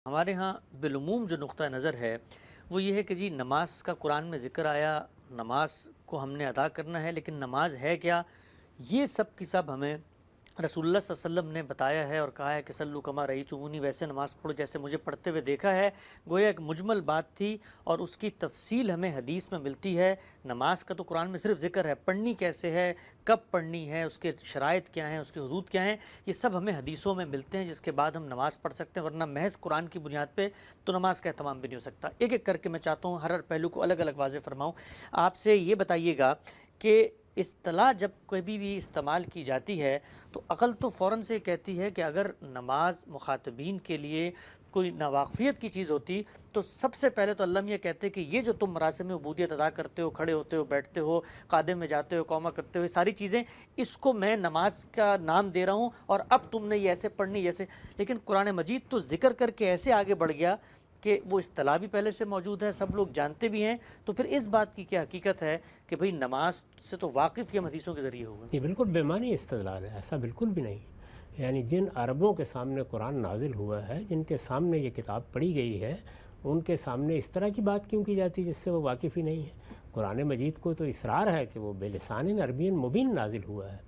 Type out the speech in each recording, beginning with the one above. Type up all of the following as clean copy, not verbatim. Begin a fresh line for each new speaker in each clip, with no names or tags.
ہمارے ہاں بالعموم جو نقطہ نظر ہے وہ یہ ہے کہ جی نماز کا قرآن میں ذکر آیا، نماز کو ہم نے ادا کرنا ہے، لیکن نماز ہے کیا؟ یہ سب کی سب ہمیں رسول اللہ صلی اللہ علیہ وسلم نے بتایا ہے اور کہا ہے کہ صلو کما رأیتمونی، ویسے نماز پڑھو جیسے مجھے پڑھتے ہوئے دیکھا ہے۔ گویا ایک مجمل بات تھی اور اس کی تفصیل ہمیں حدیث میں ملتی ہے۔ نماز کا تو قرآن میں صرف ذکر ہے، پڑھنی کیسے ہے، کب پڑھنی ہے، اس کے شرائط کیا ہیں، اس کی حدود کیا ہیں، یہ سب ہمیں حدیثوں میں ملتے ہیں، جس کے بعد ہم نماز پڑھ سکتے ہیں، ورنہ محض قرآن کی بنیاد پہ تو نماز کا اہتمام بھی نہیں ہو سکتا۔ ایک ایک کر کے میں چاہتا ہوں ہر پہلو کو الگ الگ واضح فرماؤں۔ آپ سے یہ بتائیے گا کہ اصطلاح جب کبھی بھی استعمال کی جاتی ہے تو عقل تو فوراً سے کہتی ہے کہ اگر نماز مخاطبین کے لیے کوئی ناواقفیت کی چیز ہوتی تو سب سے پہلے تو اللہ یہ کہتے کہ یہ جو تم مراسم عبودیت ادا کرتے ہو، کھڑے ہوتے ہو، بیٹھتے ہو، قادم میں جاتے ہو، قومہ کرتے ہو، یہ ساری چیزیں، اس کو میں نماز کا نام دے رہا ہوں اور اب تم نے یہ ایسے پڑھنی جیسے۔ لیکن قرآن مجید تو ذکر کر کے ایسے آگے بڑھ گیا کہ وہ اصطلاح بھی پہلے سے موجود ہے، سب لوگ جانتے بھی ہیں، تو پھر اس بات کی کیا حقیقت ہے کہ بھئی نماز سے تو واقف یہ حدیثوں کے ذریعے ہوگا؟
یہ بالکل بے معنی استدلال ہے، ایسا بالکل بھی نہیں۔ یعنی جن عربوں کے سامنے قرآن نازل ہوا ہے، جن کے سامنے یہ کتاب پڑھی گئی ہے، ان کے سامنے اس طرح کی بات کیوں کی جاتی جس سے وہ واقف ہی نہیں ہے؟ قرآن مجید کو تو اصرار ہے کہ وہ بلسان عربی مبین نازل ہوا ہے۔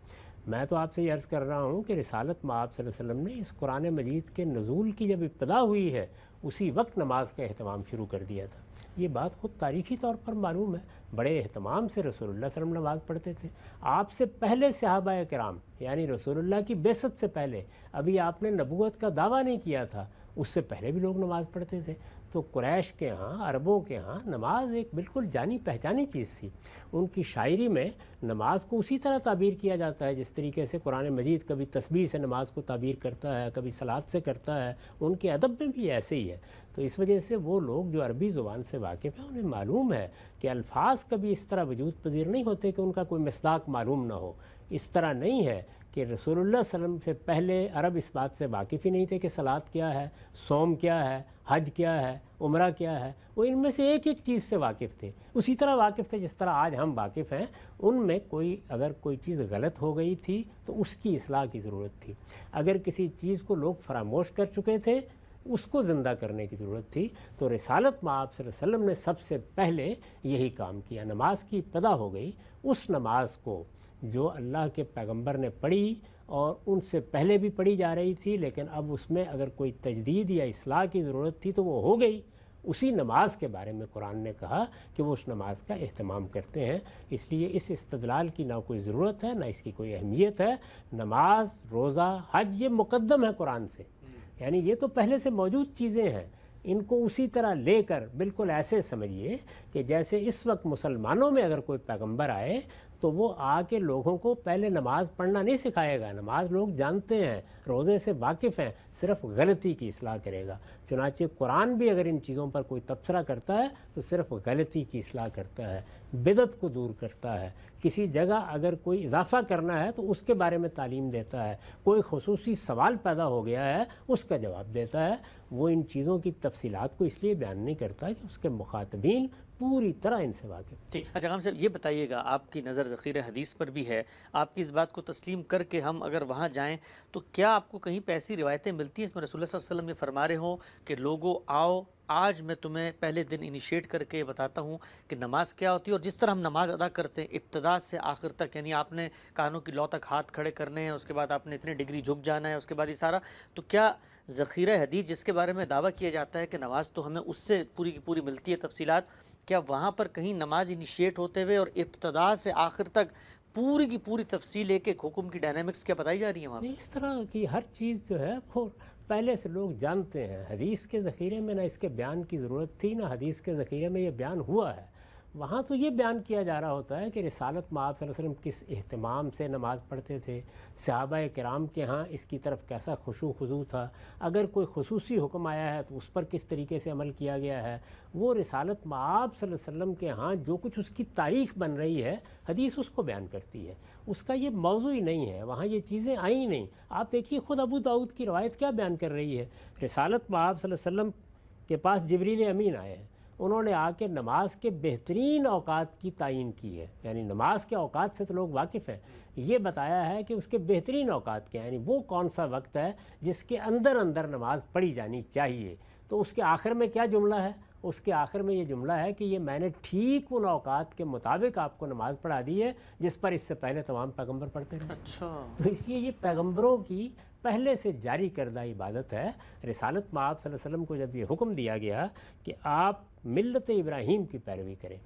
میں تو آپ سے یہ عرض کر رہا ہوں کہ رسالت مآب صلی اللہ علیہ وسلم نے اس قرآن مجید کے نزول کی جب ابتدا ہوئی ہے اسی وقت نماز کا اہتمام شروع کر دیا تھا۔ یہ بات خود تاریخی طور پر معلوم ہے، بڑے اہتمام سے رسول اللہ صلی اللہ علیہ وسلم نماز پڑھتے تھے۔ آپ سے پہلے صحابہ کرام، یعنی رسول اللہ کی بعثت سے پہلے، ابھی آپ نے نبوت کا دعویٰ نہیں کیا تھا، اس سے پہلے بھی لوگ نماز پڑھتے تھے۔ تو قریش کے ہاں، عربوں کے ہاں نماز ایک بالکل جانی پہچانی چیز تھی۔ ان کی شاعری میں نماز کو اسی طرح تعبیر کیا جاتا ہے جس طریقے سے قرآن مجید کبھی تسبیح سے نماز کو تعبیر کرتا ہے، کبھی صلات سے کرتا ہے، ان کے ادب میں بھی ایسے ہی ہے۔ تو اس وجہ سے وہ لوگ جو عربی زبان سے واقف ہیں انہیں معلوم ہے کہ الفاظ کبھی اس طرح وجود پذیر نہیں ہوتے کہ ان کا کوئی مصداق معلوم نہ ہو۔ اس طرح نہیں ہے کہ رسول اللہ صلی اللہ علیہ وسلم سے پہلے عرب اس بات سے واقف ہی نہیں تھے کہ صلات کیا ہے، صوم کیا ہے، حج کیا ہے، عمرہ کیا ہے۔ وہ ان میں سے ایک ایک چیز سے واقف تھے، اسی طرح واقف تھے جس طرح آج ہم واقف ہیں۔ ان میں اگر کوئی چیز غلط ہو گئی تھی تو اس کی اصلاح کی ضرورت تھی، اگر کسی چیز کو لوگ فراموش کر چکے تھے اس کو زندہ کرنے کی ضرورت تھی۔ تو رسالت مآب صلی اللہ علیہ وسلم نے سب سے پہلے یہی کام کیا۔ نماز کی ابتدا ہو گئی، اس نماز کو جو اللہ کے پیغمبر نے پڑھی اور ان سے پہلے بھی پڑھی جا رہی تھی، لیکن اب اس میں اگر کوئی تجدید یا اصلاح کی ضرورت تھی تو وہ ہو گئی۔ اسی نماز کے بارے میں قرآن نے کہا کہ وہ اس نماز کا اہتمام کرتے ہیں۔ اس لیے اس استدلال کی نہ کوئی ضرورت ہے، نہ اس کی کوئی اہمیت ہے۔ نماز، روزہ، حج یہ مقدم ہے قرآن سے، یعنی یہ تو پہلے سے موجود چیزیں ہیں۔ ان کو اسی طرح لے کر بالکل ایسے سمجھیے کہ جیسے اس وقت مسلمانوں میں اگر کوئی پیغمبر آئے تو وہ آ کے لوگوں کو پہلے نماز پڑھنا نہیں سکھائے گا، نماز لوگ جانتے ہیں، روزے سے واقف ہیں، صرف غلطی کی اصلاح کرے گا۔ چنانچہ قرآن بھی اگر ان چیزوں پر کوئی تبصرہ کرتا ہے تو صرف غلطی کی اصلاح کرتا ہے، بدعت کو دور کرتا ہے۔ کسی جگہ اگر کوئی اضافہ کرنا ہے تو اس کے بارے میں تعلیم دیتا ہے، کوئی خصوصی سوال پیدا ہو گیا ہے اس کا جواب دیتا ہے۔ وہ ان چیزوں کی تفصیلات کو اس لیے بیان نہیں کرتا کہ اس کے مخاطبین پوری طرح ان سے واقف۔
ٹھیک، اچھا غلام صاحب یہ بتائیے گا، آپ کی نظر ذخیرہ حدیث پر بھی ہے، آپ کی اس بات کو تسلیم کر کے ہم اگر وہاں جائیں تو کیا آپ کو کہیں پہ ایسی روایتیں ملتی ہیں اس میں رسول اللہ صلی اللہ علیہ وسلم یہ فرما رہے ہوں کہ لوگوں آؤ، آج میں تمہیں پہلے دن انیشیٹ کر کے بتاتا ہوں کہ نماز کیا ہوتی ہے، اور جس طرح ہم نماز ادا کرتے ہیں ابتدا سے آخر تک، یعنی آپ نے کانوں کی لو تک ہاتھ کھڑے کرنے ہیں، اس کے بعد آپ نے اتنے ڈگری جھک جانا ہے، اس کے بعد یہ سارا، تو کیا ذخیرہ حدیث جس کے بارے میں دعویٰ کیا جاتا ہے کہ نماز تو ہمیں اس سے پوری کی پوری ملتی ہے تفصیلات، کیا وہاں پر کہیں نماز انیشیٹ ہوتے ہوئے اور ابتدا سے آخر تک پوری کی پوری تفصیل ایک ایک حکم کی ڈائنامکس کیا بتائی جا رہی ہے وہاں؟
اس طرح کی ہر چیز جو ہے وہ پہلے سے لوگ جانتے ہیں۔ حدیث کے ذخیرے میں نہ اس کے بیان کی ضرورت تھی، نہ حدیث کے ذخیرے میں یہ بیان ہوا ہے۔ وہاں تو یہ بیان کیا جا رہا ہوتا ہے کہ رسالت مآب صلی اللہ علیہ وسلم کس اہتمام سے نماز پڑھتے تھے، صحابہ کرام کے ہاں اس کی طرف کیسا خشوع خضوع تھا، اگر کوئی خصوصی حکم آیا ہے تو اس پر کس طریقے سے عمل کیا گیا ہے۔ وہ رسالت مآب صلی اللہ علیہ وسلم کے ہاں جو کچھ اس کی تاریخ بن رہی ہے، حدیث اس کو بیان کرتی ہے، اس کا یہ موضوع ہی نہیں ہے، وہاں یہ چیزیں آئیں نہیں۔ آپ دیکھیے خود ابو داؤد کی روایت کیا بیان کر رہی ہے، رسالت مآب صلی اللہ علیہ وسلم کے پاس جبریل امین آئے ہیں، انہوں نے آ کے نماز کے بہترین اوقات کی تعین کی ہے، یعنی نماز کے اوقات سے تو لوگ واقف ہیں، یہ بتایا ہے کہ اس کے بہترین اوقات کیا ہیں، یعنی وہ کون سا وقت ہے جس کے اندر اندر نماز پڑھی جانی چاہیے۔ تو اس کے آخر میں کیا جملہ ہے؟ اس کے آخر میں یہ جملہ ہے کہ یہ میں نے ٹھیک ان اوقات کے مطابق آپ کو نماز پڑھا دی ہے جس پر اس سے پہلے تمام پیغمبر پڑھتے رہے۔
اچھا،
تو اس لیے یہ پیغمبروں کی پہلے سے جاری کردہ عبادت ہے۔ رسالت میں آپ صلی اللہ علیہ وسلم کو جب یہ حکم دیا گیا کہ آپ ملت ابراہیم کی پیروی کریں،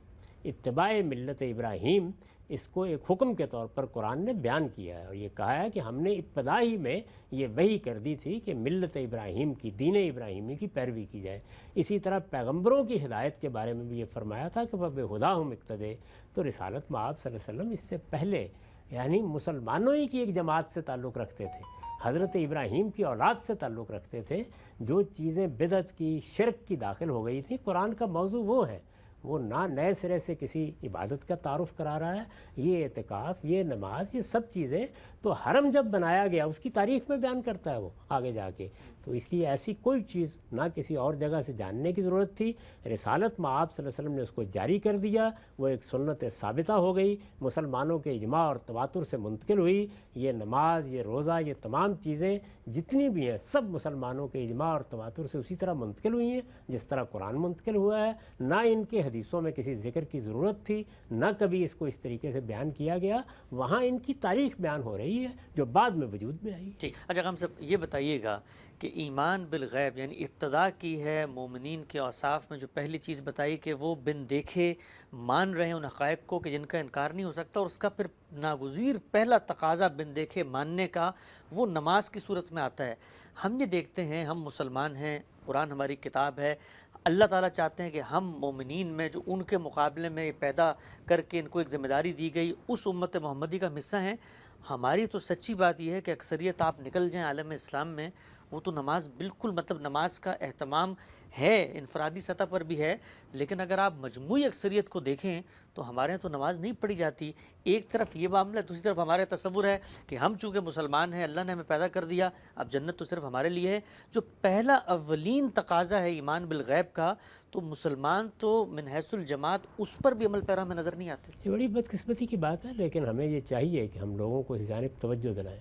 اتباع ملت ابراہیم، اس کو ایک حکم کے طور پر قرآن نے بیان کیا ہے اور یہ کہا ہے کہ ہم نے ابتدا ہی میں یہ وحی کر دی تھی کہ ملت ابراہیم کی، دین ابراہیمی کی پیروی کی جائے۔ اسی طرح پیغمبروں کی ہدایت کے بارے میں بھی یہ فرمایا تھا کہ فَبِهُدَاهُمْ اقتدے۔ تو رسالت میں آپ صلی اللہ علیہ وسلم اس سے پہلے یعنی مسلمانوں ہی کی ایک جماعت سے تعلق رکھتے تھے، حضرت ابراہیم کی اولاد سے تعلق رکھتے تھے۔ جو چیزیں بدعت کی، شرک کی داخل ہو گئی تھیں، قرآن کا موضوع وہ ہے، وہ نہ نئے سرے سے کسی عبادت کا تعارف کرا رہا ہے۔ یہ اعتکاف، یہ نماز، یہ سب چیزیں تو حرم جب بنایا گیا اس کی تاریخ میں بیان کرتا ہے وہ آگے جا کے۔ تو اس کی ایسی کوئی چیز نہ کسی اور جگہ سے جاننے کی ضرورت تھی۔ رسالت میں آپ صلی اللہ علیہ وسلم نے اس کو جاری کر دیا، وہ ایک سنت ثابتہ ہو گئی، مسلمانوں کے اجماع اور تواتر سے منتقل ہوئی۔ یہ نماز، یہ روزہ، یہ تمام چیزیں جتنی بھی ہیں سب مسلمانوں کے اجماع اور تواتر سے اسی طرح منتقل ہوئی ہیں جس طرح قرآن منتقل ہوا ہے۔ نہ ان کے حدیثوں میں کسی ذکر کی ضرورت تھی، نہ کبھی اس کو اس طریقے سے بیان کیا گیا۔ وہاں ان کی تاریخ بیان ہو رہی ہے جو بعد میں وجود میں آئی۔
ٹھیک۔ اچھا ہم سب یہ بتائیے گا کہ ایمان بالغیب یعنی ابتدا کی ہے مومنین کے اوصاف میں جو پہلی چیز بتائی کہ وہ بن دیکھے مان رہے ہیں ان حقائق کو کہ جن کا انکار نہیں ہو سکتا، اور اس کا پھر ناگزیر پہلا تقاضا بن دیکھے ماننے کا وہ نماز کی صورت میں آتا ہے۔ ہم یہ دیکھتے ہیں، ہم مسلمان ہیں، قرآن ہماری کتاب ہے، اللہ تعالیٰ چاہتے ہیں کہ ہم مومنین میں جو ان کے مقابلے میں پیدا کر کے ان کو ایک ذمہ داری دی گئی اس امت محمدی کا حصہ ہیں۔ ہماری تو سچی بات یہ ہے کہ اکثریت آپ نکل جائیں عالم اسلام میں، وہ تو نماز بالکل مطلب نماز کا اہتمام ہے، انفرادی سطح پر بھی ہے، لیکن اگر آپ مجموعی اکثریت کو دیکھیں تو ہمارے یہاں تو نماز نہیں پڑھی جاتی۔ ایک طرف یہ معاملہ ہے، دوسری طرف ہمارے تصور ہے کہ ہم چونکہ مسلمان ہیں، اللہ نے ہمیں پیدا کر دیا، اب جنت تو صرف ہمارے لیے ہے۔ جو پہلا اولین تقاضا ہے ایمان بالغیب کا، تو مسلمان تو من حیث الجماعت اس پر بھی عمل پیرا ہمیں نظر نہیں آتے۔
یہ بڑی بدقسمتی کی بات ہے، لیکن ہمیں یہ چاہیے کہ ہم لوگوں کو اس جانب توجہ دلائیں۔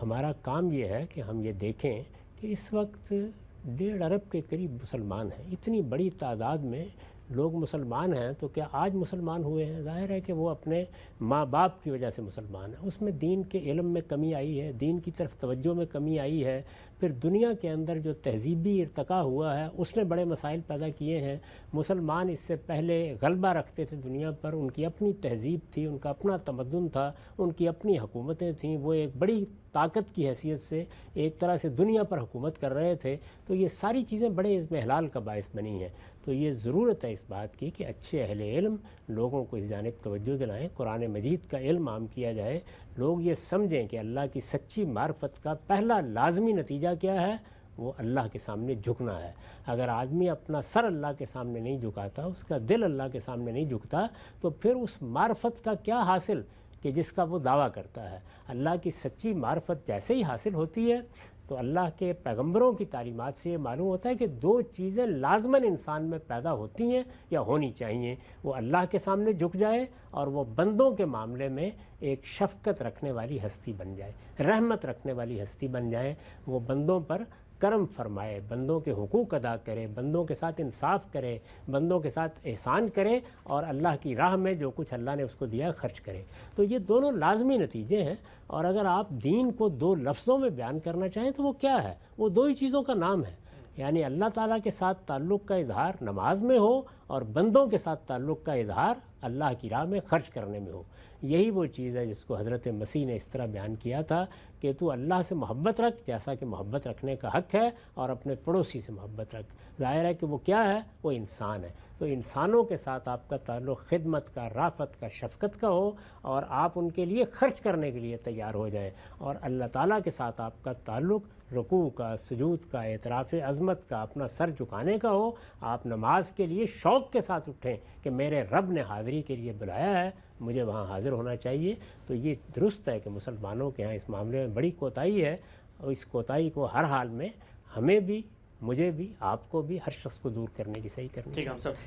ہمارا کام یہ ہے کہ ہم یہ دیکھیں کہ اس وقت 1.5 ارب کے قریب مسلمان ہیں۔ اتنی بڑی تعداد میں لوگ مسلمان ہیں، تو کیا آج مسلمان ہوئے ہیں؟ ظاہر ہے کہ وہ اپنے ماں باپ کی وجہ سے مسلمان ہیں۔ اس میں دین کے علم میں کمی آئی ہے، دین کی طرف توجہ میں کمی آئی ہے، پھر دنیا کے اندر جو تہذیبی ارتقاء ہوا ہے اس نے بڑے مسائل پیدا کیے ہیں۔ مسلمان اس سے پہلے غلبہ رکھتے تھے دنیا پر، ان کی اپنی تہذیب تھی، ان کا اپنا تمدن تھا، ان کی اپنی حکومتیں تھیں، وہ ایک بڑی طاقت کی حیثیت سے ایک طرح سے دنیا پر حکومت کر رہے تھے۔ تو یہ ساری چیزیں بڑے اضمحلال کا باعث بنی ہیں۔ تو یہ ضرورت ہے اس بات کی کہ اچھے اہل علم لوگوں کو اس جانب توجہ دلائیں، قرآن مجید کا علم عام کیا جائے، لوگ یہ سمجھیں کہ اللہ کی سچی معرفت کا پہلا لازمی نتیجہ کیا ہے، وہ اللہ کے سامنے جھکنا ہے۔ اگر آدمی اپنا سر اللہ کے سامنے نہیں جھکاتا، اس کا دل اللہ کے سامنے نہیں جھکتا، تو پھر اس معرفت کا کیا حاصل کہ جس کا وہ دعویٰ کرتا ہے۔ اللہ کی سچی معرفت جیسے ہی حاصل ہوتی ہے تو اللہ کے پیغمبروں کی تعلیمات سے یہ معلوم ہوتا ہے کہ 2 چیزیں لازماً انسان میں پیدا ہوتی ہیں یا ہونی چاہیے، وہ اللہ کے سامنے جھک جائے اور وہ بندوں کے معاملے میں ایک شفقت رکھنے والی ہستی بن جائے، رحمت رکھنے والی ہستی بن جائے، وہ بندوں پر کرم فرمائے، بندوں کے حقوق ادا کرے، بندوں کے ساتھ انصاف کرے، بندوں کے ساتھ احسان کرے، اور اللہ کی راہ میں جو کچھ اللہ نے اس کو دیا خرچ کرے۔ تو یہ دونوں لازمی نتیجے ہیں۔ اور اگر آپ دین کو 2 لفظوں میں بیان کرنا چاہیں تو وہ کیا ہے؟ وہ 2 ہی چیزوں کا نام ہے، یعنی اللہ تعالیٰ کے ساتھ تعلق کا اظہار نماز میں ہو اور بندوں کے ساتھ تعلق کا اظہار اللہ کی راہ میں خرچ کرنے میں ہو۔ یہی وہ چیز ہے جس کو حضرت مسیح نے اس طرح بیان کیا تھا کہ تو اللہ سے محبت رکھ جیسا کہ محبت رکھنے کا حق ہے، اور اپنے پڑوسی سے محبت رکھ۔ ظاہر ہے کہ وہ کیا ہے؟ وہ انسان ہے۔ تو انسانوں کے ساتھ آپ کا تعلق خدمت کا، رافت کا، شفقت کا ہو، اور آپ ان کے لیے خرچ کرنے کے لیے تیار ہو جائیں، اور اللہ تعالیٰ کے ساتھ آپ کا تعلق رکوع کا، سجود کا، اعتراف عظمت کا، اپنا سر جھکانے کا ہو۔ آپ نماز کے لیے شوق کے ساتھ اٹھیں کہ میرے رب نے حاضری کے لیے بلایا ہے، مجھے وہاں حاضر ہونا چاہیے۔ تو یہ درست ہے کہ مسلمانوں کے ہاں اس معاملے میں بڑی کوتاہی ہے، اور اس کوتاہی کو ہر حال میں ہمیں بھی، مجھے بھی، آپ کو بھی، ہر شخص کو دور کرنے کی صحیح کرنی چاہیے۔
ٹھیک ہے ہم سب